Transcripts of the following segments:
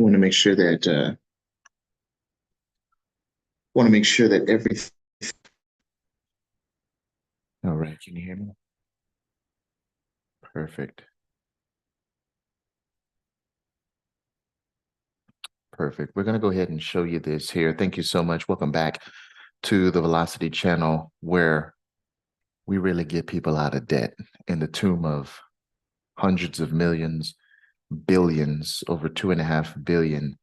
want to make sure that everything. All right, can you hear me? Perfect. Perfect. We're going to go ahead and show you this here. Thank you so much. Welcome back to the Velocity channel, where we really get people out of debt in the tune of hundreds of millions, billions, over 2.5 billion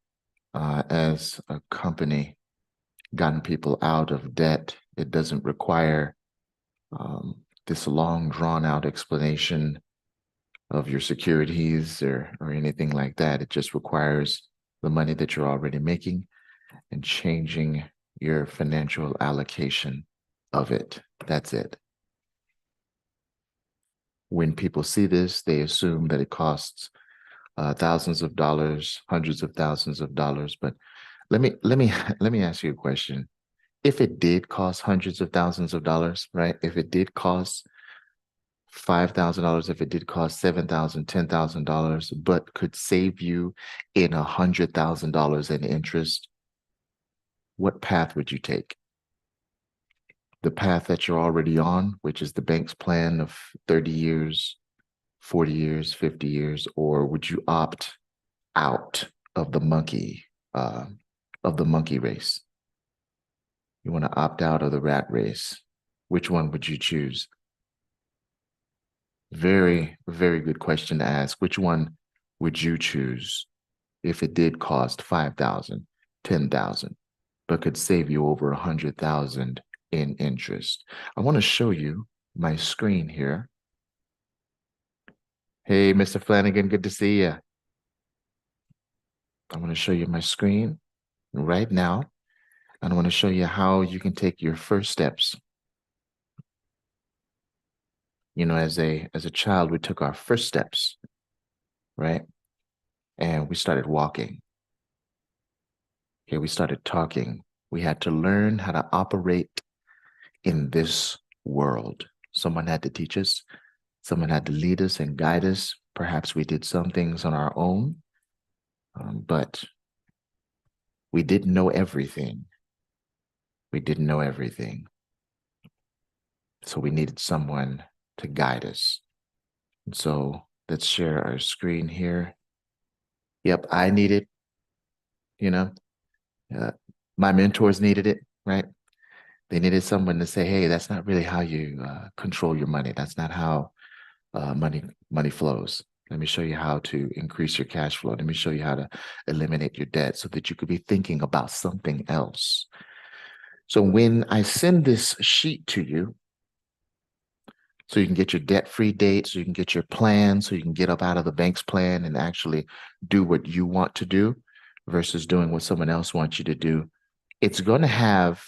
as a company, gotten people out of debt. It doesn't require this long, drawn out explanation of your securities or anything like that. It just requires the money that you're already making and changing your financial allocation of it. That's it. When people see this, they assume that it costs thousands of dollars, hundreds of thousands of dollars. But let me ask you a question. If it did cost hundreds of thousands of dollars, right? If it did cost $5,000, if it did cost $7,000, $10,000, but could save you in $100,000 in interest, what path would you take? The path that you're already on, which is the bank's plan of 30 years, 40 years, 50 years, or would you opt out of uh, the monkey race? You want to opt out of the rat race. Which one would you choose? Very, very good question to ask. Which one would you choose if it did cost 5,000, 10,000, but could save you over 100,000 in interest? I want to show you my screen here. Hey, Mr. Flanagan, good to see you. I want to show you my screen right now. And I want to show you how you can take your first steps. You know, as a child, we took our first steps, right? And we started walking. Okay, we started talking. We had to learn how to operate in this world. Someone had to teach us. Someone had to lead us and guide us. Perhaps we did some things on our own, but we didn't know everything. We didn't know everything. So we needed someone to guide us. And so let's share our screen here. Yep, I needed, you know, my mentors needed it, right? They needed someone to say, hey, that's not really how you control your money. That's not how money flows. Let me show you how to increase your cash flow. Let me show you how to eliminate your debt so that you could be thinking about something else. So when I send this sheet to you, so you can get your debt-free date, so you can get your plan, so you can get up out of the bank's plan and actually do what you want to do versus doing what someone else wants you to do, it's going to have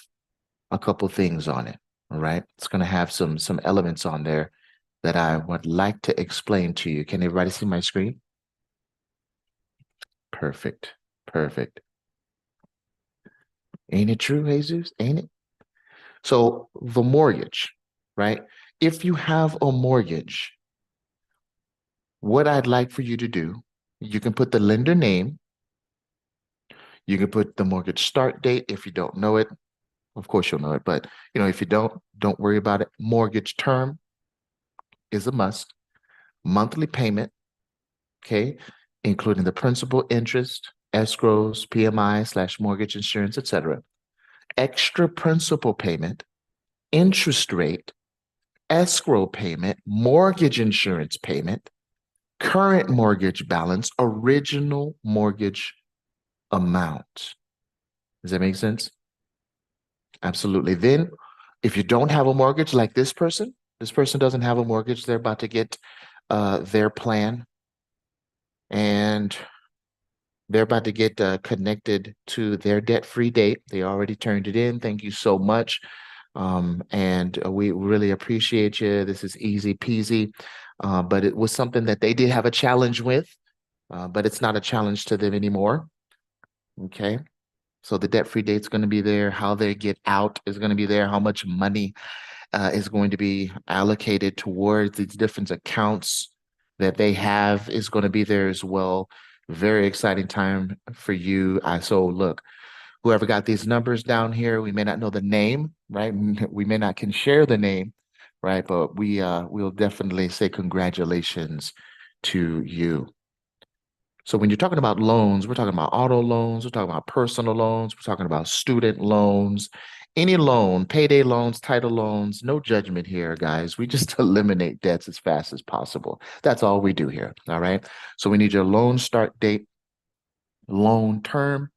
a couple things on it, all right? It's going to have some elements on there that I would like to explain to you. Can everybody see my screen? Perfect, perfect. Ain't it true, Jesus? Ain't it? So the mortgage, right? If you have a mortgage, what I'd like for you to do, you can put the lender name, you can put the mortgage start date if you don't know it. Of course you'll know it, but if you don't worry about it. Mortgage term is a must. Monthly payment, okay, including the principal, interest, escrows, PMI/mortgage insurance, etc. Extra principal payment, interest rate, escrow payment, mortgage insurance payment, current mortgage balance, original mortgage amount. Does that make sense? Absolutely. Then, if you don't have a mortgage like this person doesn't have a mortgage. They're about to get their plan, and they're about to get connected to their debt-free date. They already turned it in. Thank you so much. And we really appreciate you. This is easy peasy. But it was something that they did have a challenge with, but it's not a challenge to them anymore. Okay. So the debt-free date is going to be there. How they get out is going to be there. How much money is going to be allocated towards these different accounts that they have is going to be there as well. Very exciting time for you. So look, whoever got these numbers down here, we may not know the name, right? We may not can share the name, right? But we'll definitely say congratulations to you. So when you're talking about loans, we're talking about auto loans, we're talking about personal loans, we're talking about student loans, any loan, payday loans, title loans, no judgment here, guys. We just eliminate debts as fast as possible. That's all we do here. All right. So we need your loan start date, loan term.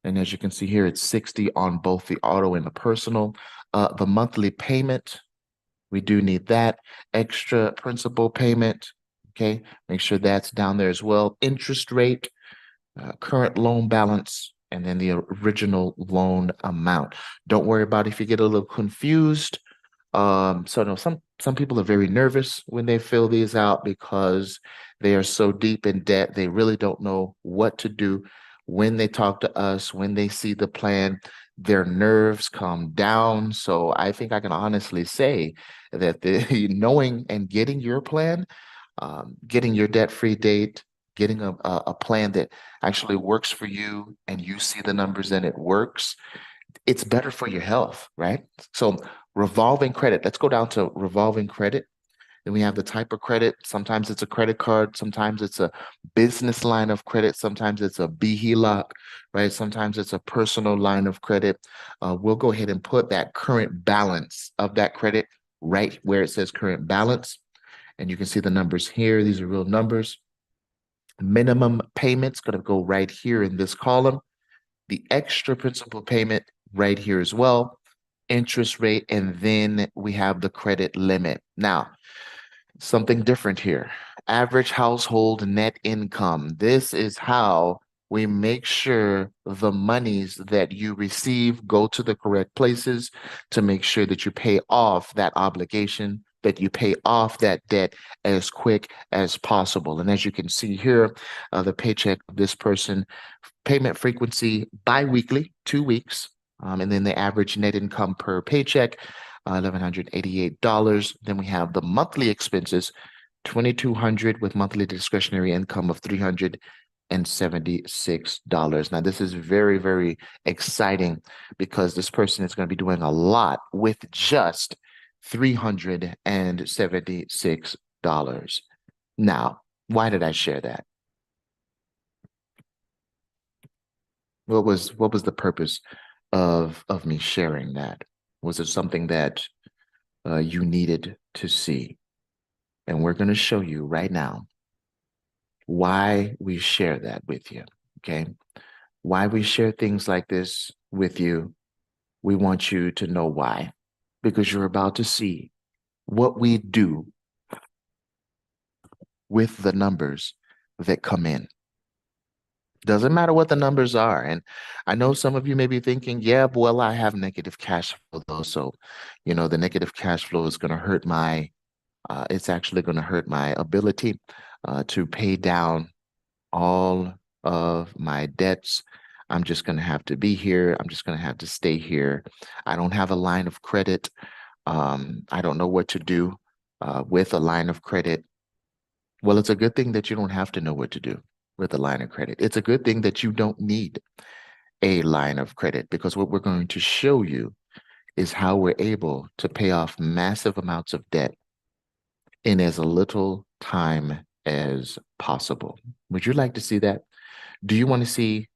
And as you can see here, it's 60 on both the auto and the personal. The monthly payment, we do need that. Extra principal payment. Okay. Make sure that's down there as well. Interest rate, current loan balance, and then the original loan amount. Don't worry about if you get a little confused. So no, some people are very nervous when they fill these out because they are so deep in debt. They really don't know what to do when they talk to us, when they see the plan. Their nerves come down. So I think I can honestly say that the knowing and getting your plan, getting your debt-free date, getting a plan that actually works for you and you see the numbers and it works, it's better for your health, right? So revolving credit, let's go down to revolving credit. Then we have the type of credit. Sometimes it's a credit card. Sometimes it's a business line of credit. Sometimes it's a BHELOC, right? Sometimes it's a personal line of credit. We'll go ahead and put that current balance of that credit right where it says current balance. And you can see the numbers here. These are real numbers. Minimum payments going to go right here in this column. The extra principal payment right here as well. Interest rate, and then we have the credit limit. Now, something different here. Average household net income. This is how we make sure the monies that you receive go to the correct places to make sure that you pay off that obligation, that you pay off that debt as quick as possible. And as you can see here, the paycheck of this person, payment frequency biweekly, 2 weeks, and then the average net income per paycheck, $1,188. Then we have the monthly expenses, $2,200 with monthly discretionary income of $376. Now, this is very, very exciting because this person is going to be doing a lot with just $376. Now, why did I share that? What was the purpose of me sharing that? Was it something that you needed to see? And we're going to show you right now why we share that with you. Okay, why we share things like this with you. We want you to know why, because you're about to see what we do with the numbers that come in. Doesn't matter what the numbers are. And I know some of you may be thinking, yeah, well, I have negative cash flow though. So, the negative cash flow is going to hurt it's actually going to hurt my ability to pay down all of my debts. I'm just going to have to be here. I'm just going to have to stay here. I don't have a line of credit. I don't know what to do with a line of credit. Well, it's a good thing that you don't have to know what to do with a line of credit. It's a good thing that you don't need a line of credit, because what we're going to show you is how we're able to pay off massive amounts of debt in as little time as possible. Would you like to see that? Do you want to see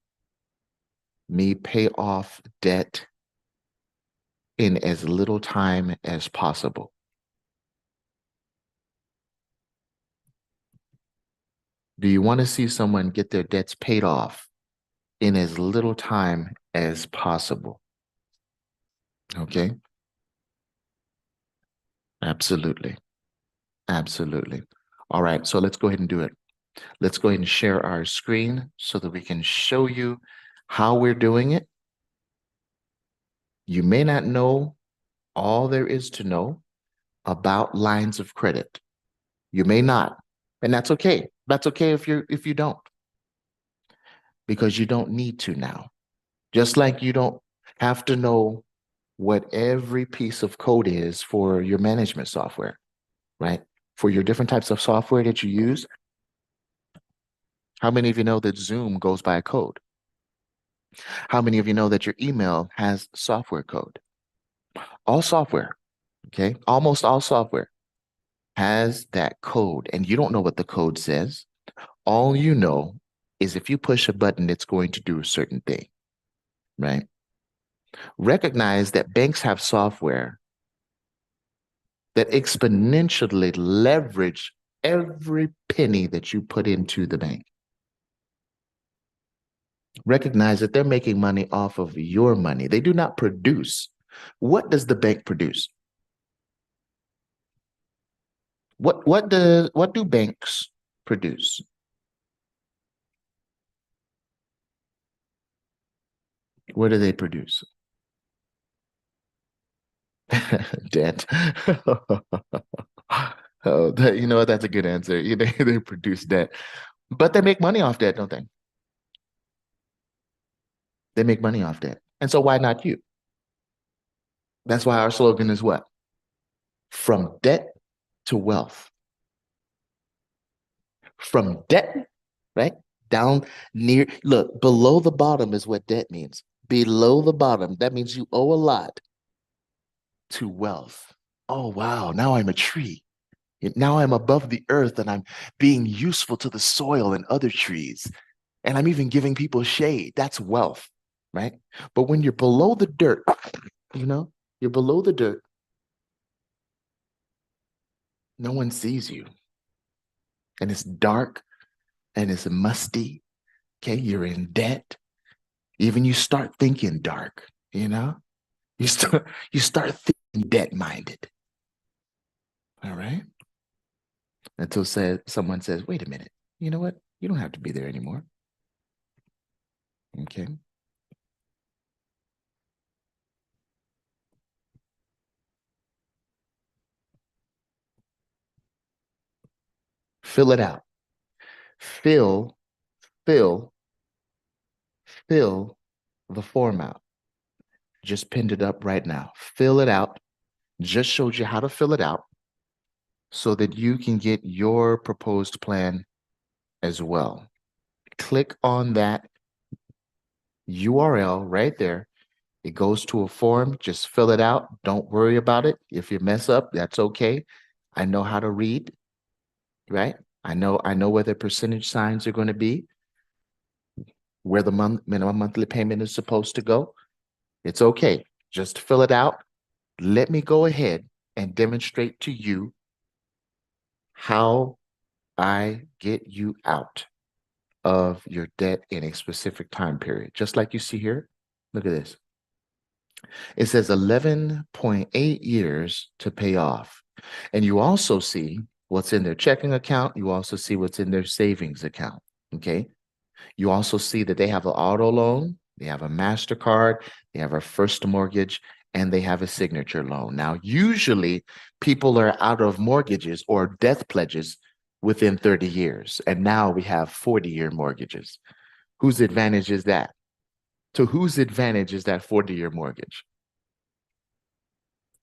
me pay off debt in as little time as possible? Do you want to see someone get their debts paid off in as little time as possible? Okay. Absolutely. Absolutely. All right. So let's go ahead and do it. Let's go ahead and share our screen so that we can show you how we're doing it. You may not know all there is to know about lines of credit. You may not, and that's okay. That's okay if you don't, because you don't need to now. Just like you don't have to know what every piece of code is for your management software, right? For your different types of software that you use, How many of you know that Zoom goes by a code? How many of you know that your email has software code? All software, okay? Almost all software has that code, and you don't know what the code says. All you know is if you push a button, it's going to do a certain thing, right? Recognize that banks have software that exponentially leverage every penny that you put into the bank. Recognize that they're making money off of your money. They do not produce. What does the bank produce? What do banks produce? What do they produce? Debt. Oh, you know what? That's a good answer. They produce debt, but they make money off debt, don't they? They make money off debt. And so why not you? That's why our slogan is what? From debt to wealth. From debt, right? Down near, look, below the bottom is what debt means. Below the bottom, that means you owe a lot to wealth. Oh, wow. Now I'm a tree. Now I'm above the earth and I'm being useful to the soil and other trees. And I'm even giving people shade. That's wealth, right? But when you're below the dirt, you're below the dirt, no one sees you. And it's dark and it's musty. Okay. You're in debt. Even you start thinking dark, you start thinking debt minded. All right. Until someone says, wait a minute, you know what? You don't have to be there anymore. Okay. Fill it out. Fill, fill, fill the form out. Just pinned it up right now. Fill it out. Just showed you how to fill it out so that you can get your proposed plan as well. Click on that URL right there. It goes to a form. Just fill it out. Don't worry about it. If you mess up, that's okay. I know how to read, right? I know where the percentage signs are going to be, where the minimum monthly payment is supposed to go. It's okay. Just fill it out. Let me go ahead and demonstrate to you how I get you out of your debt in a specific time period. Just like you see here. Look at this. It says 11.8 years to pay off. And you also see what's in their checking account. You also see what's in their savings account. Okay. You also see that they have an auto loan, they have a MasterCard, they have a first mortgage, and they have a signature loan. Now, usually people are out of mortgages or death pledges within 30 years. And now we have 40-year mortgages. Whose advantage is that? To whose advantage is that 40-year mortgage?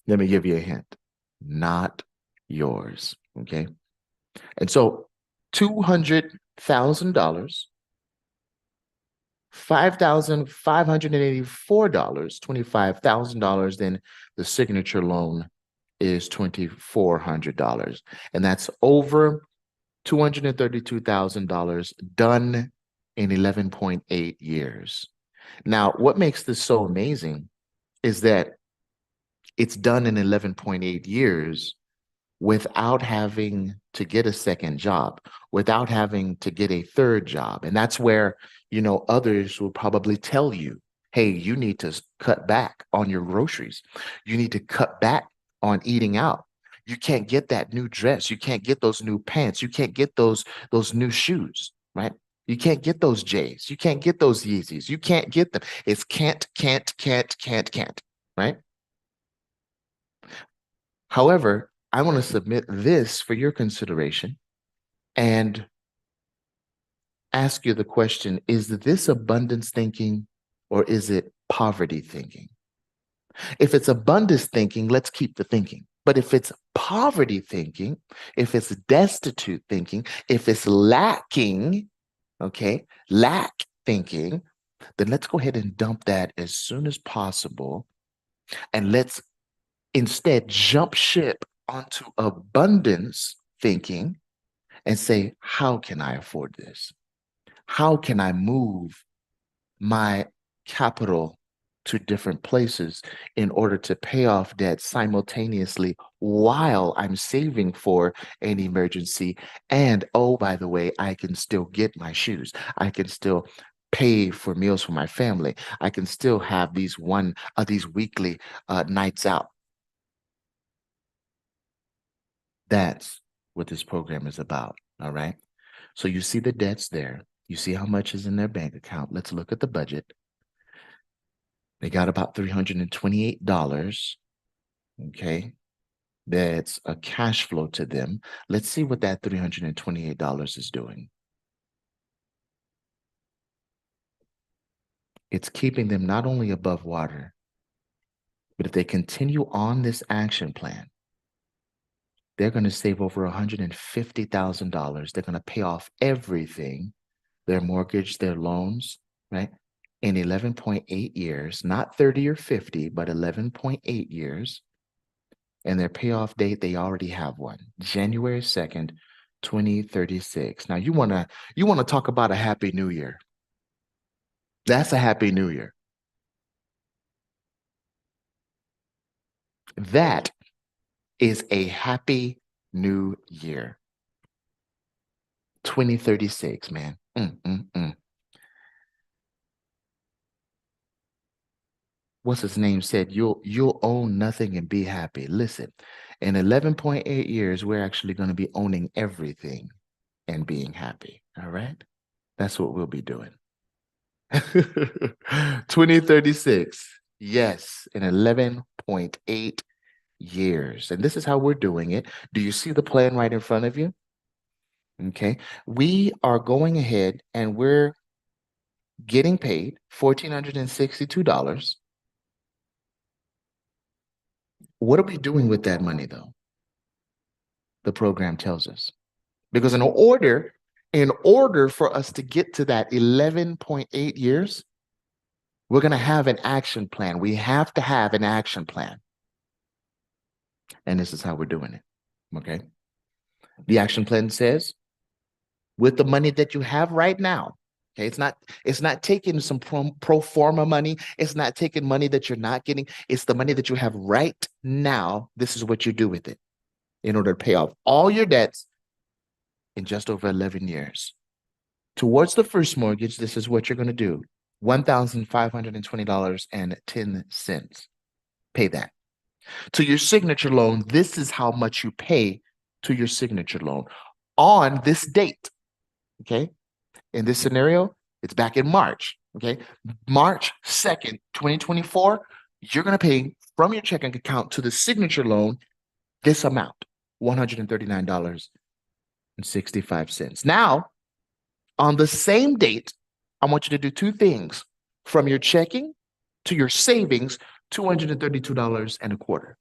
Let me give you a hint. Not yours. Okay. And so $200,000, $5,584, $25,000, then the signature loan is $2,400. And that's over $232,000 done in 11.8 years. Now, what makes this so amazing is that it's done in 11.8 years without having to get a second job, without having to get a third job. And that's where, others will probably tell you, hey, you need to cut back on your groceries. You need to cut back on eating out. You can't get that new dress. You can't get those new pants. You can't get those new shoes, right? You can't get those J's. You can't get those Yeezys. You can't get them. It's can't, right? However, I want to submit this for your consideration and ask you the question, is this abundance thinking or is it poverty thinking? If it's abundance thinking, let's keep the thinking. But if it's poverty thinking, if it's destitute thinking, if it's lacking, okay, lack thinking, then let's go ahead and dump that as soon as possible. And let's instead jump ship onto abundance thinking and say, how can I afford this? How can I move my capital to different places in order to pay off debt simultaneously while I'm saving for an emergency? And oh, by the way, I can still get my shoes. I can still pay for meals for my family. I can still have these weekly nights out. That's what this program is about. All right. So you see the debts there. You see how much is in their bank account. Let's look at the budget. They got about $328. Okay. That's a cash flow to them. Let's see what that $328 is doing. It's keeping them not only above water, but if they continue on this action plan, they're going to save over $150,000. They're going to pay off everything, their mortgage, their loans, right? In 11.8 years, not 30 or 50, but 11.8 years. And their payoff date, they already have one, January 2nd, 2036. Now you want to talk about a happy new year. That's a happy new year. That is a happy new year. 2036, man. What's his name said, you'll own nothing and be happy. Listen, in 11.8 years, we're actually going to be owning everything and being happy. All right. That's what we'll be doing. 2036. Yes, in 11.8 years. And this is how we're doing it. Do you see the plan right in front of you? Okay. We are going ahead and we're getting paid $1,462. What are we doing with that money, though? The program tells us. Because in order for us to get to that 11.8 years, we're going to have an action plan. We have to have an action plan. And this is how we're doing it. Okay. The action plan says, with the money that you have right now, okay, it's not taking some pro forma money. It's not taking money that you're not getting. It's the money that you have right now. This is what you do with it in order to pay off all your debts in just over 11 years. Towards the first mortgage, this is what you're going to do. $1,520.10. Pay that. To your signature loan, this is how much you pay to your signature loan on this date. Okay. In this scenario, it's back in March. Okay. March 2nd, 2024, you're going to pay from your checking account to the signature loan this amount, $139.65. Now, on the same date, I want you to do two things. From your checking to your savings, $232.25.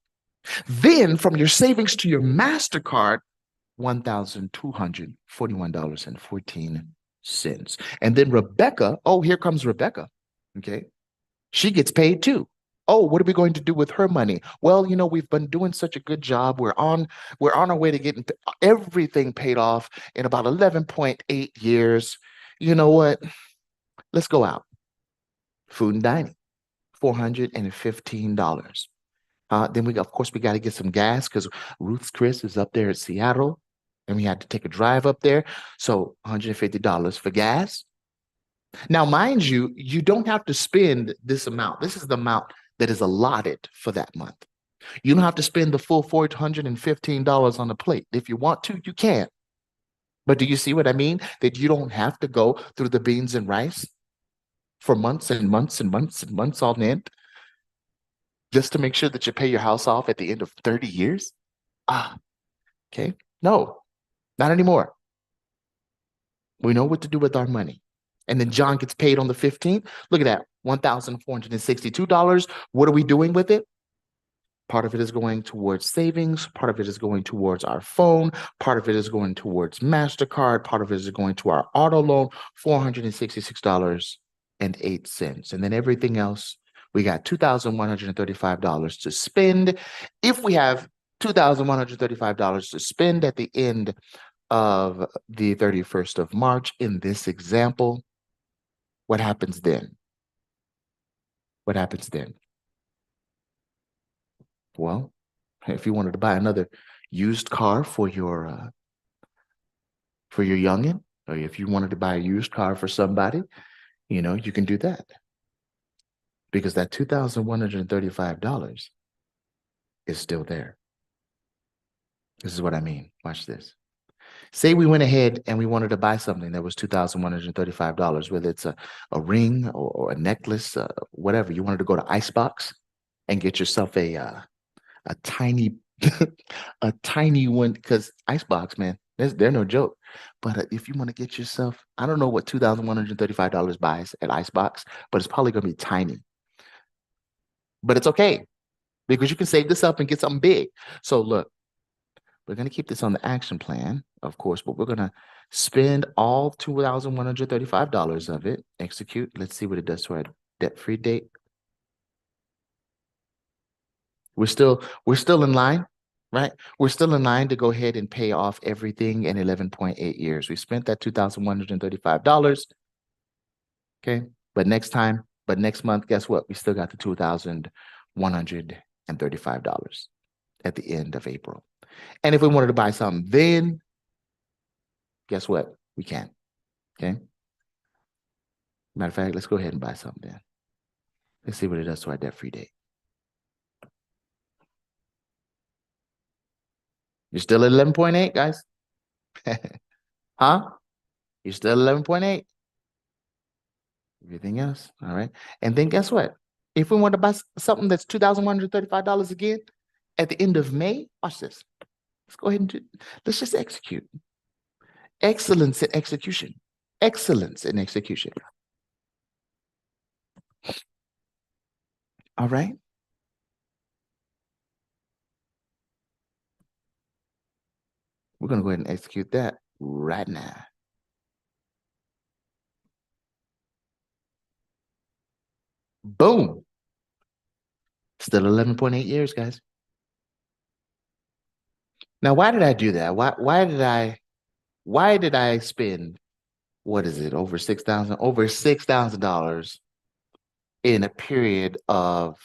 Then from your savings to your MasterCard, $1,241.14. And then Rebecca, oh, here comes Rebecca. Okay. She gets paid too. Oh, what are we going to do with her money? Well, we've been doing such a good job. We're on our way to getting everything paid off in about 11.8 years. You know what? Let's go out. Food and dining, $415. Then we got to get some gas because Ruth's Chris is up there at Seattle and we had to take a drive up there. So $150 for gas. Now, mind you, you don't have to spend this amount. This is the amount that is allotted for that month. You don't have to spend the full $415 on the plate. If you want to, you can. But do you see what I mean? That you don't have to go through the beans and rice for months and months and months and months on end just to make sure that you pay your house off at the end of 30 years? Okay. No, not anymore. We know what to do with our money. And then John gets paid on the 15th. Look at that, $1,462. What are we doing with it? Part of it is going towards savings. Part of it is going towards our phone. Part of it is going towards MasterCard. Part of it is going to our auto loan, $466.08. And then everything else, we got $2,135 to spend. If we have $2,135 to spend at the end of the 31st of March in this example, what happens then? What happens then? Well, if you wanted to buy another used car for your youngin, or if you wanted to buy a used car for somebody, you can do that, because that $2,135 is still there. This is what I mean. Watch this. Say we went ahead and we wanted to buy something that was $2,135, whether it's a ring or a necklace, whatever. You wanted to go to Icebox and get yourself a tiny a tiny one, because Icebox, man, they're no joke. But if you want to get yourself, I don't know what $2,135 buys at Icebox, but it's probably going to be tiny. But it's okay, because you can save this up and get something big. So look, we're going to keep this on the action plan, of course, but we're going to spend all $2,135 of it, execute. Let's see what it does to our debt-free date. We're still in line, right? We're still in line to go ahead and pay off everything in 11.8 years. We spent that $2,135. Okay. But next month, guess what? We still got the $2,135 at the end of April. And if we wanted to buy something then, guess what? We can. Okay. Matter of fact, let's go ahead and buy something then. Let's see what it does to our debt-free date. You're still at 11.8, guys? Huh? You're still at 11.8? Everything else, all right? And then guess what? If we want to buy something that's $2,135 again at the end of May, watch this. Let's go ahead and let's just execute. Excellence in execution. Excellence in execution. All right? We're going to go ahead and execute that right now. Boom. Still 11.8 years, guys. Now, why did I do that? Why did I spend, what is it, over $6,000 in a period of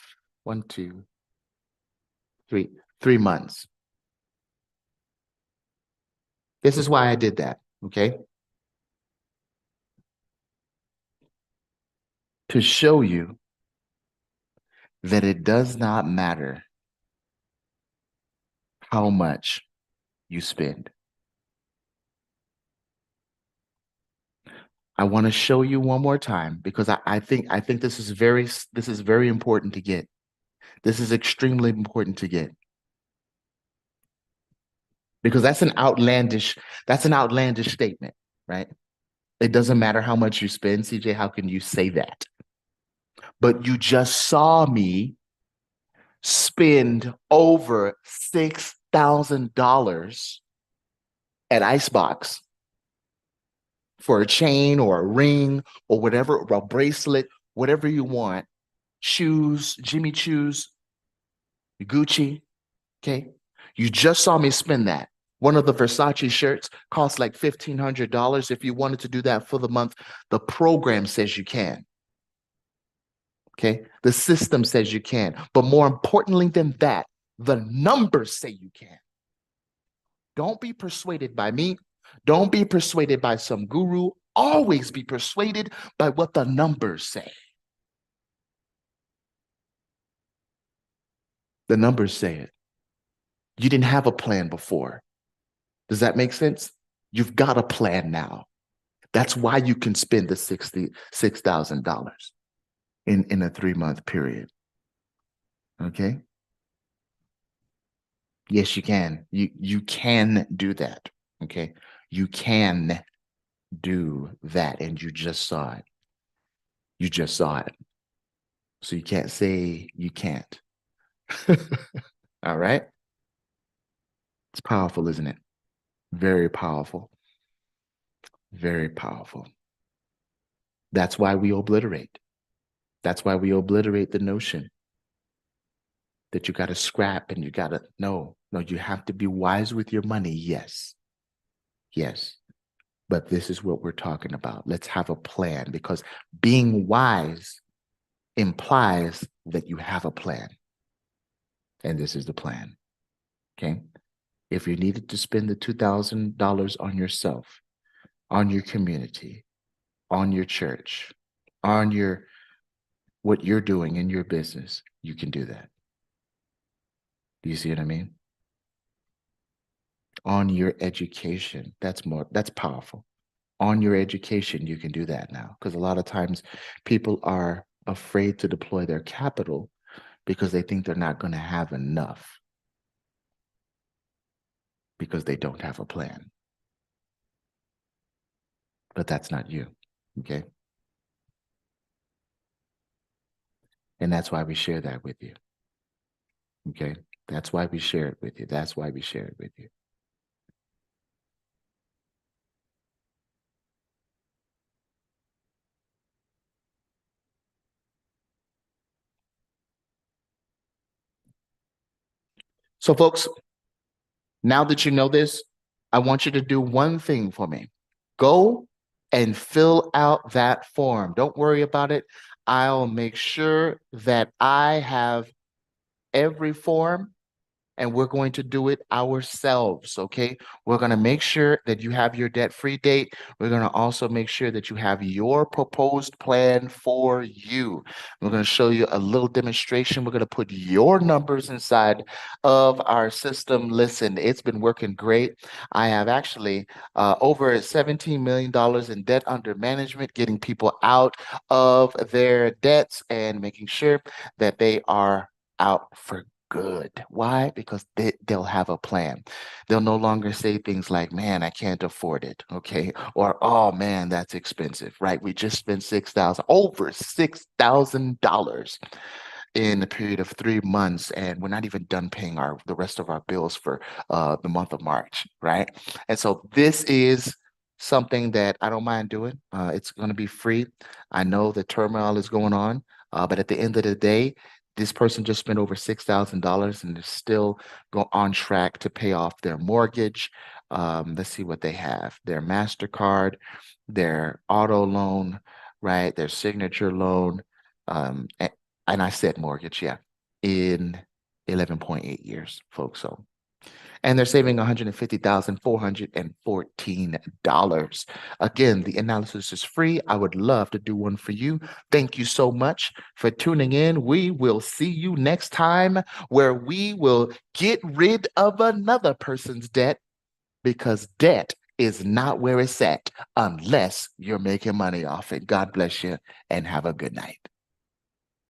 3 months? This is why I did that, okay? To show you that it does not matter how much you spend. I want to show you one more time, because I think this is very important to get. This is extremely important to get. Because that's an outlandish statement, right? It doesn't matter how much you spend. CJ, how can you say that? But you just saw me spend over $6,000 at Icebox for a chain or a ring or whatever, or a bracelet, whatever you want, shoes, Jimmy Choos, Gucci, okay? You just saw me spend that. One of the Versace shirts costs like $1,500. If you wanted to do that for the month, the program says you can. Okay, the system says you can. But more importantly than that, the numbers say you can. Don't be persuaded by me. Don't be persuaded by some guru. Always be persuaded by what the numbers say. The numbers say it. You didn't have a plan before. Does that make sense? You've got a plan now. That's why you can spend the $6,000 in a 3-month period. Okay? Yes, you can. You can do that. Okay? You can do that, and you just saw it. You just saw it. So you can't say you can't. All right. It's powerful, isn't it? Very powerful. Very powerful. That's why we obliterate. That's why we obliterate the notion that you got to scrap and you got to, no, you have to be wise with your money. Yes. Yes. But this is what we're talking about. Let's have a plan, because being wise implies that you have a plan. And this is the plan. Okay. If you needed to spend the $2,000 on yourself, on your community, on your church, on your what you're doing in your business, you can do that. Do you see what I mean? On your education, that's powerful. On your education, you can do that now, because a lot of times people are afraid to deploy their capital because they think they're not going to have enough, because they don't have a plan. But that's not you. Okay. And that's why we share that with you. Okay. That's why we share it with you. That's why we share it with you. So, folks, now that you know this, I want you to do one thing for me. Go and fill out that form. Don't worry about it. I'll make sure that I have every form, and we're going to do it ourselves, okay? We're going to make sure that you have your debt-free date. We're going to also make sure that you have your proposed plan for you. We're going to show you a little demonstration. We're going to put your numbers inside of our system. Listen, it's been working great. I have actually over $17 million in debt under management, getting people out of their debts and making sure that they are out for good. Why? Because they'll have a plan. They'll no longer say things like, man, I can't afford it. Okay. Or, oh man, that's expensive, right? We just spent over $6,000 in a period of 3 months, and we're not even done paying the rest of our bills for the month of March, right? And so this is something that I don't mind doing. It's going to be free. I know the turmoil is going on, but at the end of the day, this person just spent over $6,000 and they're still on track to pay off their mortgage. Let's see what they have: their MasterCard, their auto loan, right? Their signature loan, and I said mortgage, yeah, in 11.8 years, folks. So, and they're saving $150,414. Again, the analysis is free. I would love to do one for you. Thank you so much for tuning in. We will see you next time, where we will get rid of another person's debt, because debt is not where it's at unless you're making money off it. God bless you and have a good night.